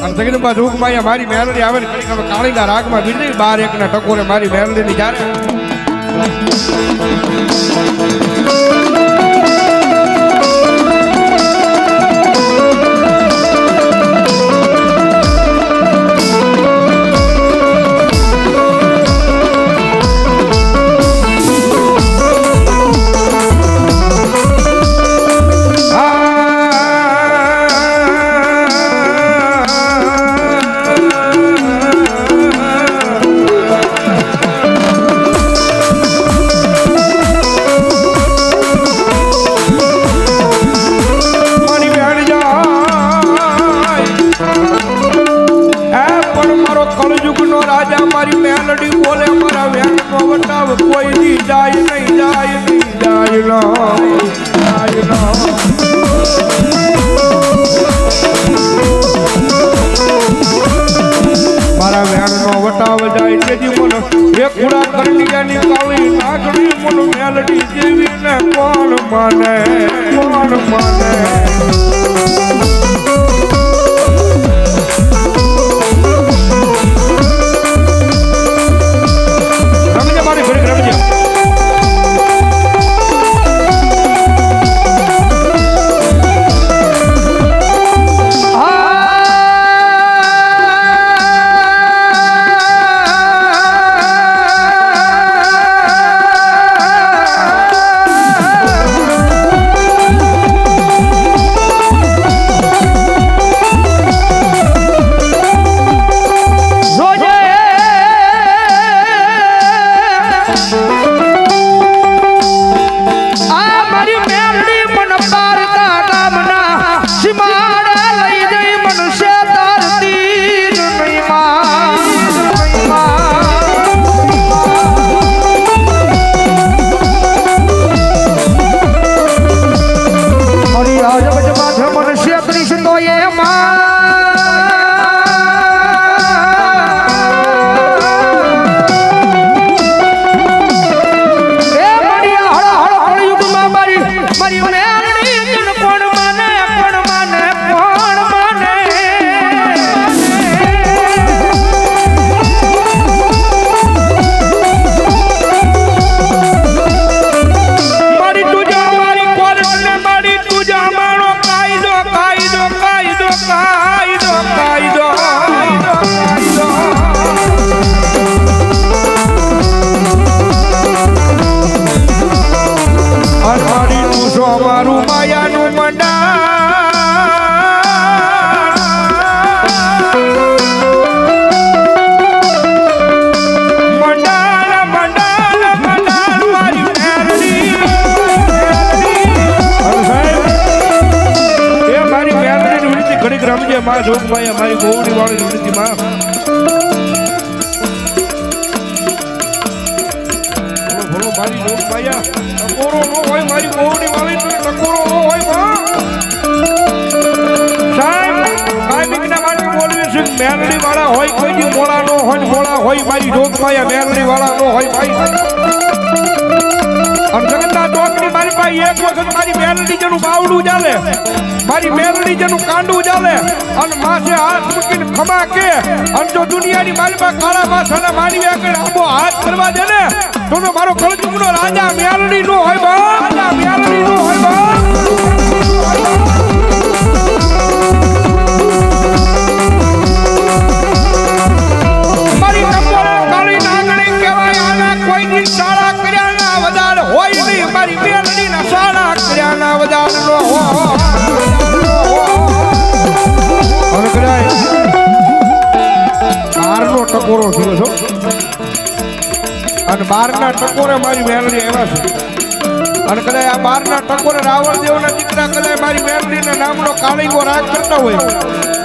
અને જગદંબા જોગમાં મારી મેલડી આવે ને કડીક કાળીના રાગમાં બીજી 12 1 ટકોરે મારી મેલડીની જ્યારે માં જોગભાઈ મારી ગોવડી વાળી વિનંતી માં બોલો મારી જોગભાઈ ટકોરો નો હોય મારી ગોવડી વાળી ટકોરો નો હોય માં સાહેબ કાયમિકના માટે બોલવી છે મેલડી વાળા હોય કોઈ દી મોળા નો હોય મોળા હોય મારી જોગભાઈ મેલડી વાળા નો હોય ભાઈ અને જગન્નાથ ચોકની મારી પાસે એક વખત મારી મેલડી જેનું બાવડું ચાલે મારી મેલડી જેનું કાંડું ચાલે અને માથે હાથ મૂકીને ખમા કે અને જો દુનિયાની મારી પાસે કાળા માથાના મારી આગળ આંબો હાથ કરવા દે ને તો મારો કળજુગનો રાજા મેલડી નો હોય બા રાજા મેલડી નો હોય બા ટકોરો થયો છો અને 12 ટકોરે મારી મેલડી આવ્યા છે અને કદાચ આ 12 ટકોરે રાવણ દેવના દીકરા કદાચ મારી મેલડીના નામનો કાળીગો રાગ કરતા હોય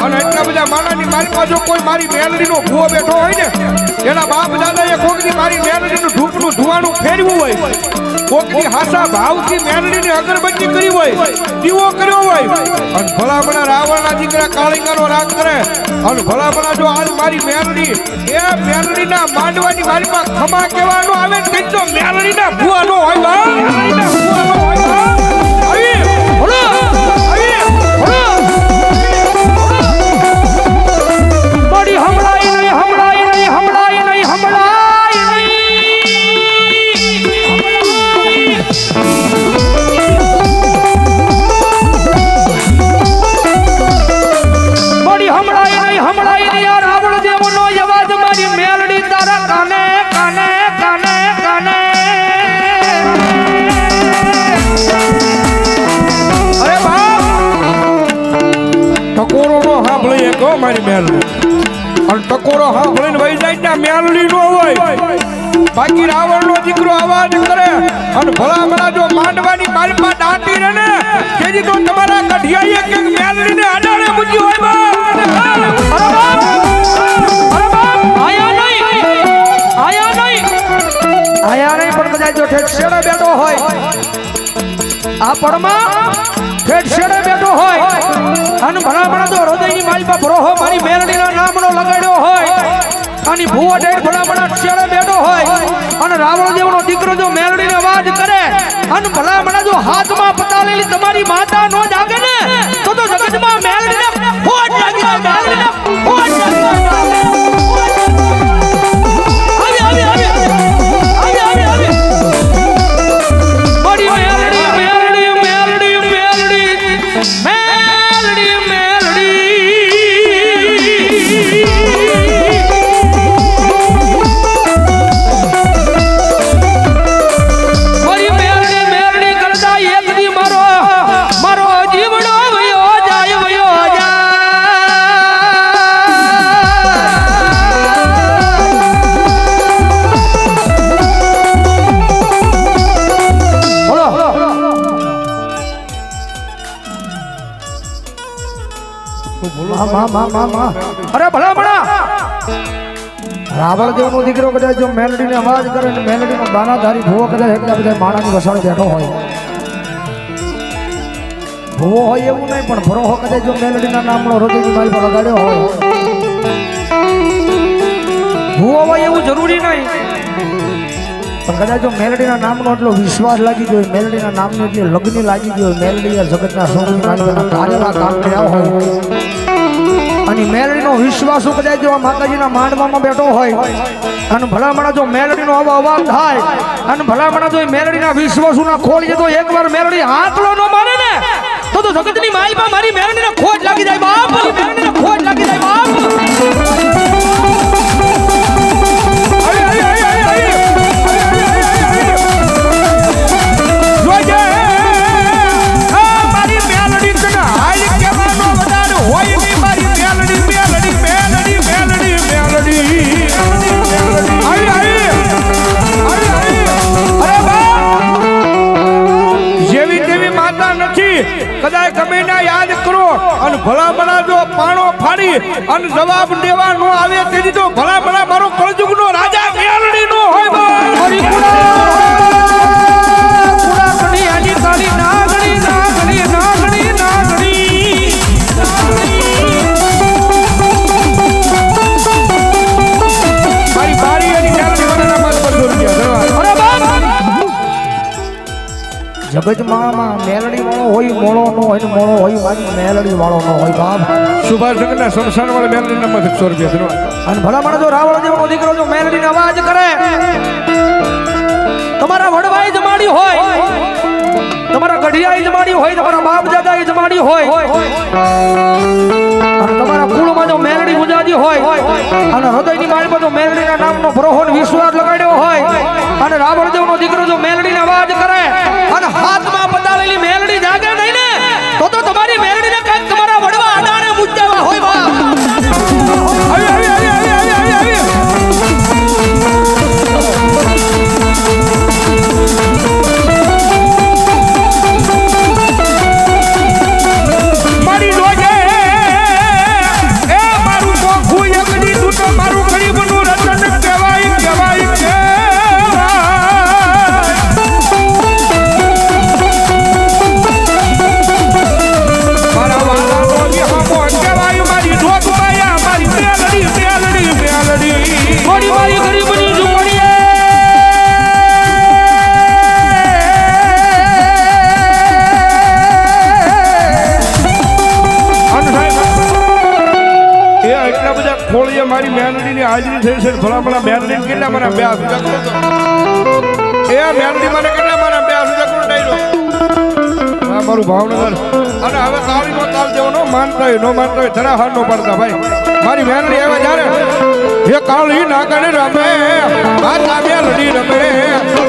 અને એટલા બધા માણાની મારી પાસે કોઈ મારી મેલડીનો ભૂવો બેઠો હોય ને એના બાપ દાદાએ કોકની મારી મેલડીનું ધૂપનું ધુવાનું ફેરવું હોય કોકની હાસા ભાવથી મેલડીની અગરબત્તી કરી હોય દીવો કર્યો હોય અને ભલામણા રાવણના દીકરા કાળીગાનો રાગ કરે અને ભલામણા જો આજ મારી મેલડી એ મેલડીના માંડવાની મારી પાસે ખમા કહેવાનો આવે ને કઈ તો મેલડીના ભૂવાનો હોય મેલડીના ભૂવાનો હોય આવી બોલો આવી બોલો ટકોરો નો સાંભળી એક હો મારી મેલડી. અને ટકોરો સાંભળીને વહી જાય ત્યાં મેલડી નો હોય. બાકી રાવણ નો દીકરો અવાજ કરે અને ભલા ભલા જો માંડવાની મારી પાસે દાંતી રહે ને તેથી તો તમારા કઢિયાઈએ કે મેલડી ને અડાડે મૂકી હોય બા. આયા નહીં પણ કદાચ જો ઠેઠ છેડે બેઠો હોય આ પડમાં ઠેઠ છેડે બેઠો હોય અને ભલામણા તો હૃદયની મારી પર ભરોહો મારી મેલડીના નામનો લગાડ્યો હોય અને ભૂવો ઠેઠ ભલામણા છેડે બેઠો હોય અને રાવણ દેવનો દીકરો જો મેલડીને અવાજ કરે અને ભલામણા જો હાથમાં પતાળેલી તમારી માતા નો જાગે ને તો જગતમાં મેલડીને ફોટ લાગી જાય. મેલડીને ફોટ લાગી જાય. અરે ભલામણા રાવણ દેવનો દીકરો કદાચ જો મેલડીને અવાજ કરે ને મેલડીનો દાનાધારી ભૂવો કદાચ એટલા બધા માણાની વસાડે બેઠો હોય ભૂવો હોય એવું નહીં પણ ભરોહો કદાચ જો મેલડીના નામનો હૃદયની મારી પર લગાડ્યો હોય ભૂવો હોય એવું જરૂરી નહીં પણ કદાચ જો મેલડીના નામનો એટલો વિશ્વાસ લાગી ગયો મેલડીના નામની એટલી લગ્ન લાગી ગયો મેલડી જગતના સૌની માલિકના કાર્યના કામ કર્યા હોય અને મેલડીનો વિશ્વાસ કદાચ જો માતાજીના માંડવામાં બેઠો હોય અને ભલામણા જો મેલડીનો અવાજ થાય અને ભલામણા જો મેલડીના વિશ્વાસુના ખોલીએ તો એકવાર મેલડી હાથલો ન મારે ને તો જગતની માલમાં મારી મેલડીને ખોટ લાગી જાય બાપ. મેલડીને ખોટ લાગી જાય બાપ. કદાચ તમે ના યાદ કરો અને ભલા ભલા જો પાણો ફાડી અને જવાબ દેવા નો આવે તેથી તો ભલા ભલા મારો કળજુગ નો રાજા મેલડી નો હોય મારી બારી અને જગતમાં મેલડી વાળો હોય મોળો નો હોય મોળો હોય મારી મેલડી વાળો નો હોય બાપ. સુભાષનગરના સંસાર વાળા મેલડી ના 100 રૂપિયા અને ભલામણ જો રાવણ દેવનો દીકરો જો મેલડીને અવાજ કરે તમારા વડવાઈ જમાડી હોય તમારા ગઢિયાઈ જમાડી હોય તમારા બાપ દાદાઈ જમાડી હોય અને તમારા કુળમાં જો મેલડી મુજાજી હોય અને હૃદયની મારી પર જો મેલડીના નામનો ભરોહો વિશ્વાસ લગાડ્યો હોય અને રાવણ દેવનો દીકરો જો મેલડીને અવાજ કરે અને હાથમાં પતાળેલી મેલડી જાગે નહીં ને તો તમારી મેલડીને કાંઈક તમારા વડવા અડાણે મુજાવા હોય બા. મારી રોજે એ મારું મોખું એકડી તું તો મારું ગરીબનું રતન કહેવાય કહેવાય છે. ખોળીએ મારી મેલડીની હાજરી થઈ છે ભલા ભલા મેલડી કેટલા મને બ્યાસ એ મેલડી મને કેટલા મને બ્યાસ ડાયરો આ મારું ભાવનગર અને હવે તાળીનો તાલ જેવો નો માનતા હોય નો માનતા હોય જરા હાર નો પડતા ભાઈ મારી મેલડી આવે જ્યારે એ કાળી ના કરે રમે માતા મેલડી રમે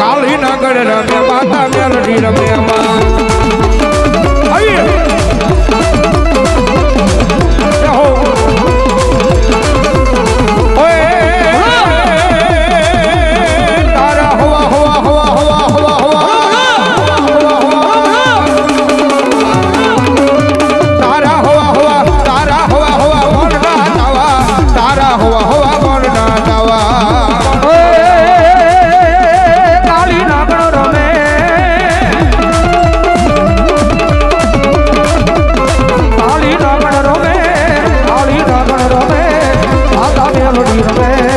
કાળી ના કરે રમે માતા મેલડી રમે રમે